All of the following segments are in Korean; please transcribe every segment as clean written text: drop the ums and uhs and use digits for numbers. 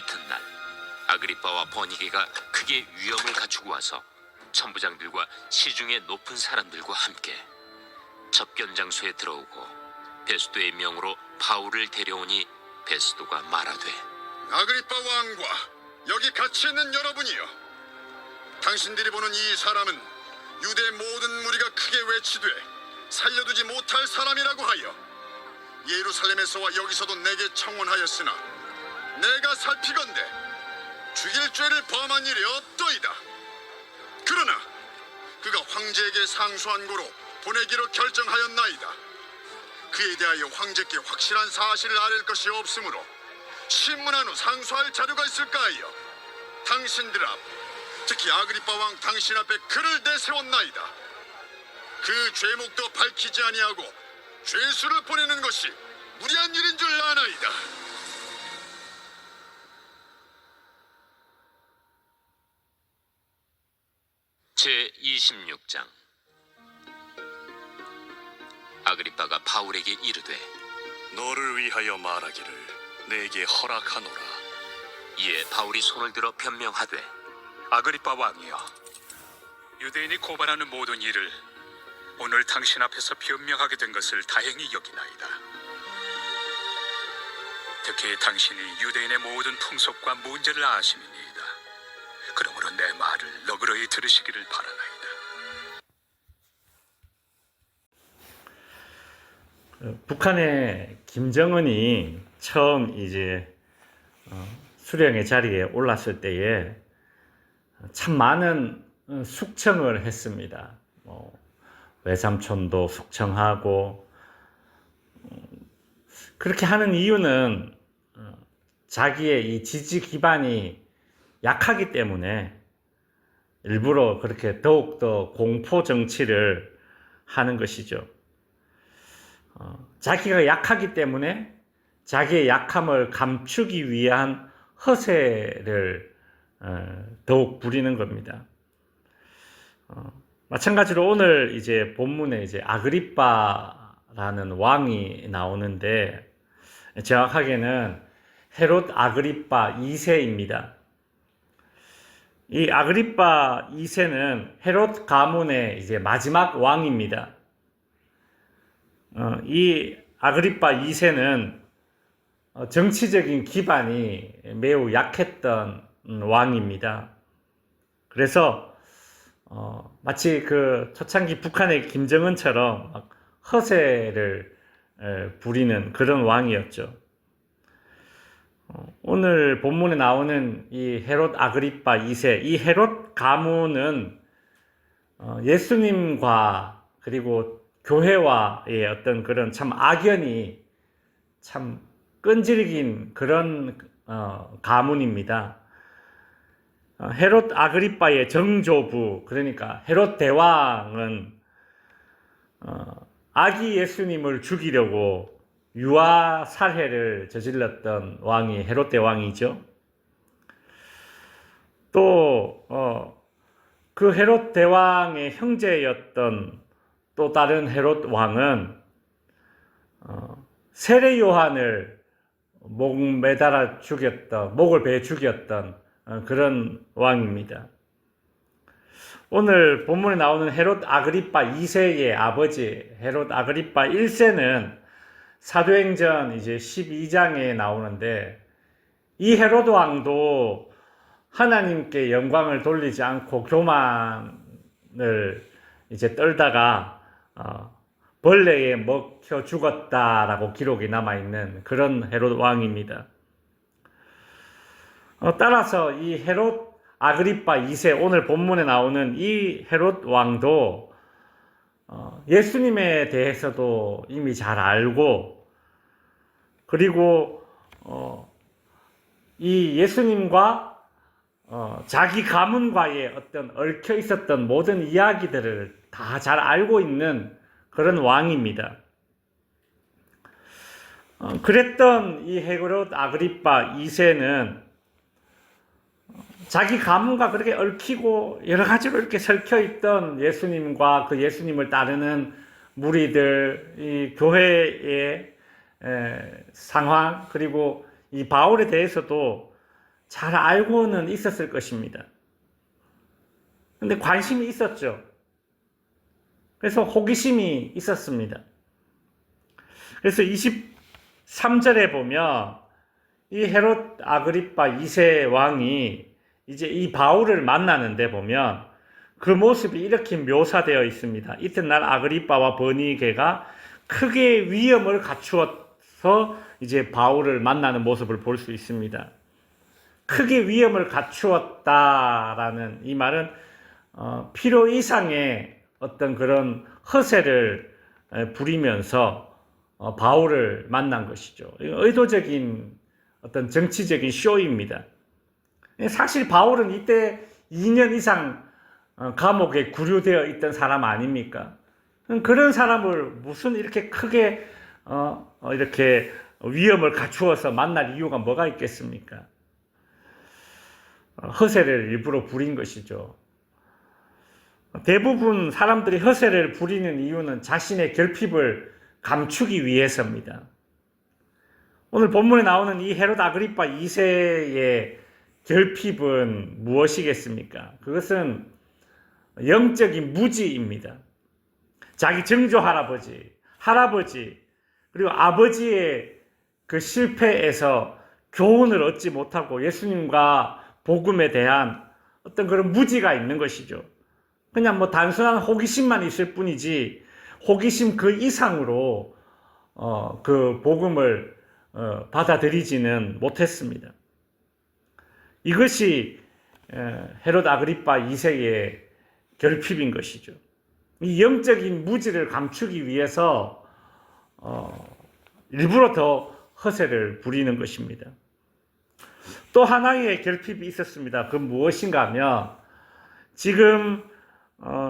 이튿날 아그리빠와 버니게가 크게 위험을 갖추고 와서 천부장들과 시중의 높은 사람들과 함께 접견 장소에 들어오고 베스도의 명으로 바울을 데려오니 베스도가 말하되, 아그리빠 왕과 여기 같이 있는 여러분이여, 당신들이 보는 이 사람은 유대 모든 무리가 크게 외치되 살려두지 못할 사람이라고 하여 예루살렘에서와 여기서도 내게 청원하였으나 내가 살피건대 죽일 죄를 범한 일이 없도이다. 그러나 그가 황제에게 상소한 고로 보내기로 결정하였나이다. 그에 대하여 황제께 확실한 사실을 아릴 것이 없으므로 신문한 후 상소할 자료가 있을까 하여 당신들 앞, 특히 아그리빠 왕 당신 앞에 그를 내세웠나이다. 그 죄목도 밝히지 아니하고 죄수를 보내는 것이 무리한 일인 줄 아나이다. 제26장. 아그리빠가 바울에게 이르되, 너를 위하여 말하기를 내게 허락하노라. 이에 바울이 손을 들어 변명하되, 아그리빠 왕이여, 유대인이 고발하는 모든 일을 오늘 당신 앞에서 변명하게 된 것을 다행히 여기나이다. 특히 당신이 유대인의 모든 풍속과 문제를 아심이니이다. 그러므로 내 말을 너그러이 들으시기를 바라나이다. 북한의 김정은이 처음 이제 수령의 자리에 올랐을 때에 참 많은 숙청을 했습니다. 외삼촌도 숙청하고, 그렇게 하는 이유는 자기의 이 지지 기반이 약하기 때문에 일부러 그렇게 더욱더 공포 정치를 하는 것이죠. 자기가 약하기 때문에 자기의 약함을 감추기 위한 허세를 더욱 부리는 겁니다. 마찬가지로 오늘 이제 본문에 이제 아그리빠라는 왕이 나오는데, 정확하게는 헤롯 아그리빠 2세입니다. 이 아그리빠 2세는 헤롯 가문의 이제 마지막 왕입니다. 이 아그리빠 2세는 정치적인 기반이 매우 약했던 왕입니다. 그래서 마치 그 초창기 북한의 김정은처럼 막 허세를 부리는 그런 왕이었죠. 오늘 본문에 나오는 이 헤롯 아그리빠 2세, 이 헤롯 가문은 예수님과 그리고 교회와의 어떤 그런 참 악연이 참 끈질긴 그런 가문입니다. 헤롯 아그리빠의 정조부, 그러니까 헤롯 대왕은 아기 예수님을 죽이려고 유아 살해를 저질렀던 왕이 헤롯 대왕이죠. 또 그 헤롯 대왕의 형제였던 또 다른 헤롯 왕은 세례 요한을 목매달아 죽였던, 목을 베어 죽였던 그런 왕입니다. 오늘 본문에 나오는 헤롯 아그리빠 2세의 아버지 헤롯 아그리빠 1세는 사도행전 이제 12장에 나오는데, 이 헤롯 왕도 하나님께 영광을 돌리지 않고 교만을 이제 떨다가 벌레에 먹혀 죽었다라고 기록이 남아있는 그런 헤롯 왕입니다. 따라서 이 헤롯 아그리빠 2세, 오늘 본문에 나오는 이 헤롯 왕도 예수님에 대해서도 이미 잘 알고, 그리고 이 예수님과 자기 가문과의 어떤 얽혀 있었던 모든 이야기들을 다 잘 알고 있는 그런 왕입니다. 그랬던 이 헤롯 아그리빠 2세는 자기 가문과 그렇게 얽히고 여러 가지로 이렇게 설켜 있던 예수님과 그 예수님을 따르는 무리들, 이 교회의 상황, 그리고 이 바울에 대해서도 잘 알고는 있었을 것입니다. 근데 관심이 있었죠. 그래서 호기심이 있었습니다. 그래서 23절에 보면 이 헤롯 아그리파 2세 왕이 이제 이 바울을 만나는데 보면 그 모습이 이렇게 묘사되어 있습니다. 이튿날 아그리파와 버니게가 크게 위엄을 갖추어서 이제 바울을 만나는 모습을 볼 수 있습니다. 크게 위엄을 갖추었다라는 이 말은 필요 이상의 어떤 그런 허세를 부리면서 바울을 만난 것이죠. 의도적인 어떤 정치적인 쇼입니다. 사실 바울은 이때 2년 이상 감옥에 구류되어 있던 사람 아닙니까? 그런 사람을 무슨 이렇게 크게 이렇게 위엄을 갖추어서 만날 이유가 뭐가 있겠습니까? 허세를 일부러 부린 것이죠. 대부분 사람들이 허세를 부리는 이유는 자신의 결핍을 감추기 위해서입니다. 오늘 본문에 나오는 이 헤롯 아그리파 2세의 결핍은 무엇이겠습니까? 그것은 영적인 무지입니다. 자기 증조 할아버지, 그리고 아버지의 그 실패에서 교훈을 얻지 못하고 예수님과 복음에 대한 어떤 그런 무지가 있는 것이죠. 그냥 뭐 단순한 호기심만 있을 뿐이지 호기심 그 이상으로 그 복음을 받아들이지는 못했습니다. 이것이 헤롯 아그리파 2세의 결핍인 것이죠. 이 영적인 무지를 감추기 위해서 일부러 더 허세를 부리는 것입니다. 또 하나의 결핍이 있었습니다. 그 무엇인가 하면 지금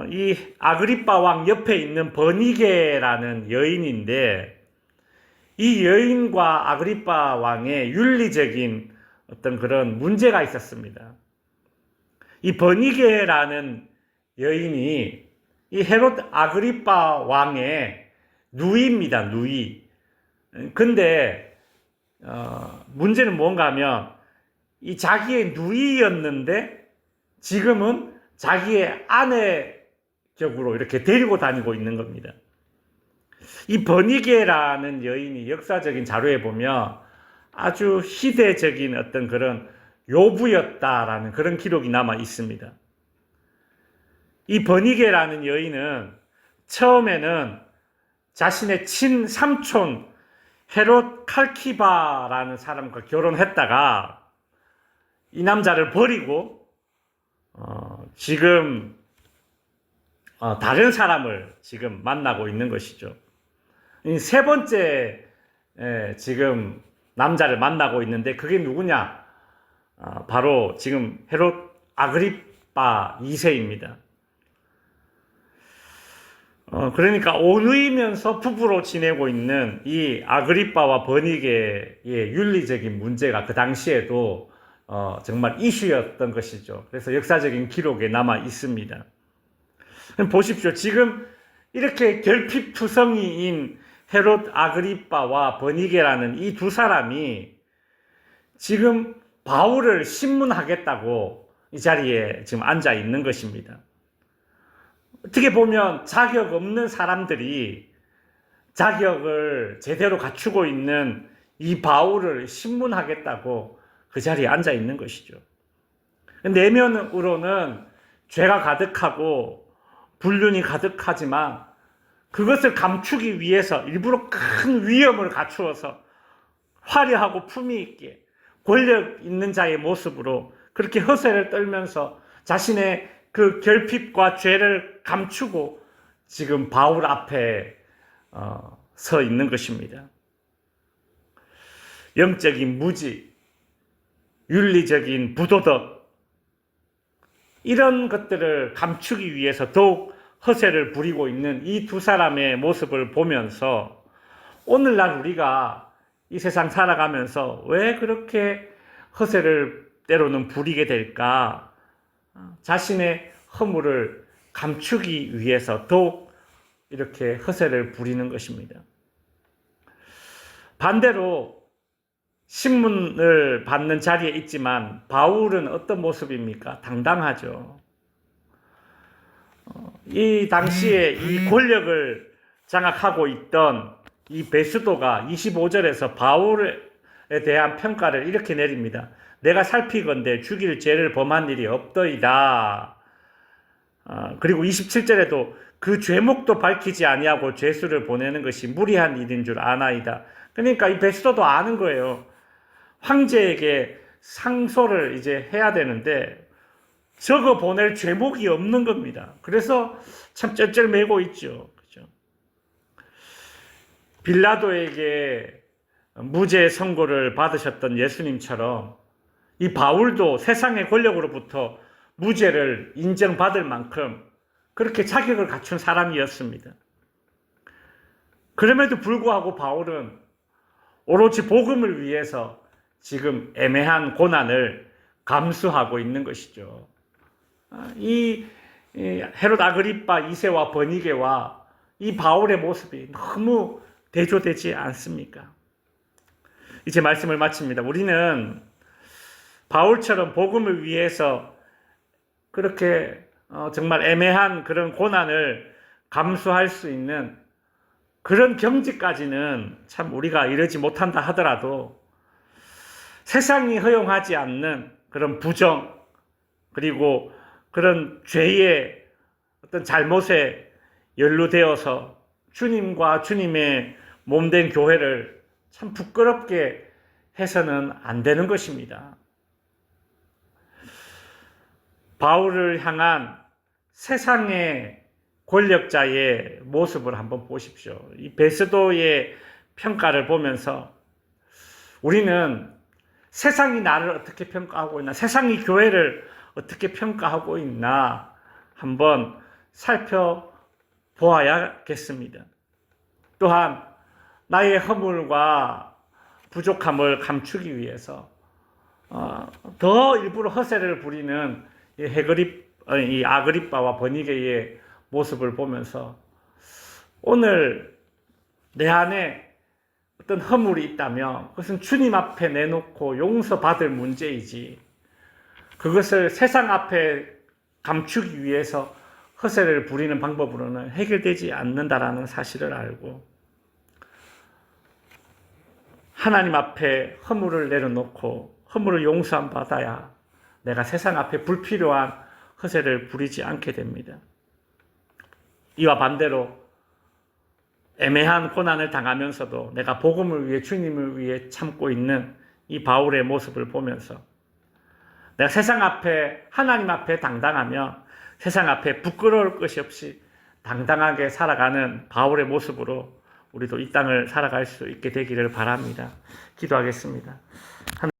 이 아그리파 왕 옆에 있는 버니게라는 여인인데 이 여인과 아그리파 왕의 윤리적인 어떤 그런 문제가 있었습니다. 이 버니게라는 여인이 이 헤롯 아그리파 왕의 누이입니다. 누이. 근데 문제는 뭔가 하면 이 자기의 누이였는데 지금은 자기의 아내 격으로 이렇게 데리고 다니고 있는 겁니다. 이 버니게라는 여인이 역사적인 자료에 보면 아주 희대적인 어떤 그런 요부였다라는 그런 기록이 남아 있습니다. 이 버니게라는 여인은 처음에는 자신의 친삼촌 헤롯 칼키바라는 사람과 결혼했다가 이 남자를 버리고 지금 다른 사람을 지금 만나고 있는 것이죠. 이 세 번째 지금 남자를 만나고 있는데 그게 누구냐? 바로 지금 헤롯 아그리파 2세입니다. 그러니까 오누이면서 부부로 지내고 있는 이 아그리파와 버니게의 윤리적인 문제가 그 당시에도 정말 이슈였던 것이죠. 그래서 역사적인 기록에 남아 있습니다. 보십시오. 지금 이렇게 결핍투성이인 헤롯 아그리파와 버니게라는 이 두 사람이 지금 바울을 신문하겠다고 이 자리에 지금 앉아 있는 것입니다. 어떻게 보면 자격 없는 사람들이 자격을 제대로 갖추고 있는 이 바울을 신문하겠다고 그 자리에 앉아 있는 것이죠. 내면으로는 죄가 가득하고 불륜이 가득하지만 그것을 감추기 위해서 일부러 큰 위엄을 갖추어서 화려하고 품위 있게 권력 있는 자의 모습으로 그렇게 허세를 떨면서 자신의 그 결핍과 죄를 감추고 지금 바울 앞에 서 있는 것입니다. 영적인 무지, 윤리적인 부도덕, 이런 것들을 감추기 위해서 더욱 허세를 부리고 있는 이 두 사람의 모습을 보면서 오늘날 우리가 이 세상 살아가면서 왜 그렇게 허세를 때로는 부리게 될까? 자신의 허물을 감추기 위해서 더욱 이렇게 허세를 부리는 것입니다. 반대로 신문을 받는 자리에 있지만 바울은 어떤 모습입니까? 당당하죠. 이 당시에 이 권력을 장악하고 있던 이 베스도가 25절에서 바울에 대한 평가를 이렇게 내립니다. 내가 살피건대 죽일 죄를 범한 일이 없더이다. 그리고 27절에도 그 죄목도 밝히지 아니하고 죄수를 보내는 것이 무리한 일인 줄 아나이다. 그러니까 이 베스도도 아는 거예요. 황제에게 상소를 이제 해야 되는데 적어 보낼 죄목이 없는 겁니다. 그래서 참 쩔쩔매고 있죠. 그죠? 빌라도에게 무죄 선고를 받으셨던 예수님처럼 이 바울도 세상의 권력으로부터 무죄를 인정받을 만큼 그렇게 자격을 갖춘 사람이었습니다. 그럼에도 불구하고 바울은 오로지 복음을 위해서 지금 애매한 고난을 감수하고 있는 것이죠. 이 헤롯 아그리빠 2세와 버니게와 이 바울의 모습이 너무 대조되지 않습니까? 이제 말씀을 마칩니다. 우리는 바울처럼 복음을 위해서 그렇게 정말 애매한 그런 고난을 감수할 수 있는 그런 경지까지는 참 우리가 이르지 못한다 하더라도 세상이 허용하지 않는 그런 부정 그리고 그런 죄의 어떤 잘못에 연루되어서 주님과 주님의 몸된 교회를 참 부끄럽게 해서는 안 되는 것입니다. 바울을 향한 세상의 권력자의 모습을 한번 보십시오. 이 베스도의 평가를 보면서 우리는 세상이 나를 어떻게 평가하고 있나, 세상이 교회를 어떻게 평가하고 있나 한번 살펴보아야겠습니다. 또한 나의 허물과 부족함을 감추기 위해서 더 일부러 허세를 부리는 이 아그리빠와 버니게의 모습을 보면서 오늘 내 안에 어떤 허물이 있다면 그것은 주님 앞에 내놓고 용서받을 문제이지 그것을 세상 앞에 감추기 위해서 허세를 부리는 방법으로는 해결되지 않는다라는 사실을 알고 하나님 앞에 허물을 내려놓고 허물을 용서함 받아야 내가 세상 앞에 불필요한 허세를 부리지 않게 됩니다. 이와 반대로 애매한 고난을 당하면서도 내가 복음을 위해 주님을 위해 참고 있는 이 바울의 모습을 보면서 내가 세상 앞에 하나님 앞에 당당하며 세상 앞에 부끄러울 것이 없이 당당하게 살아가는 바울의 모습으로 우리도 이 땅을 살아갈 수 있게 되기를 바랍니다. 기도하겠습니다.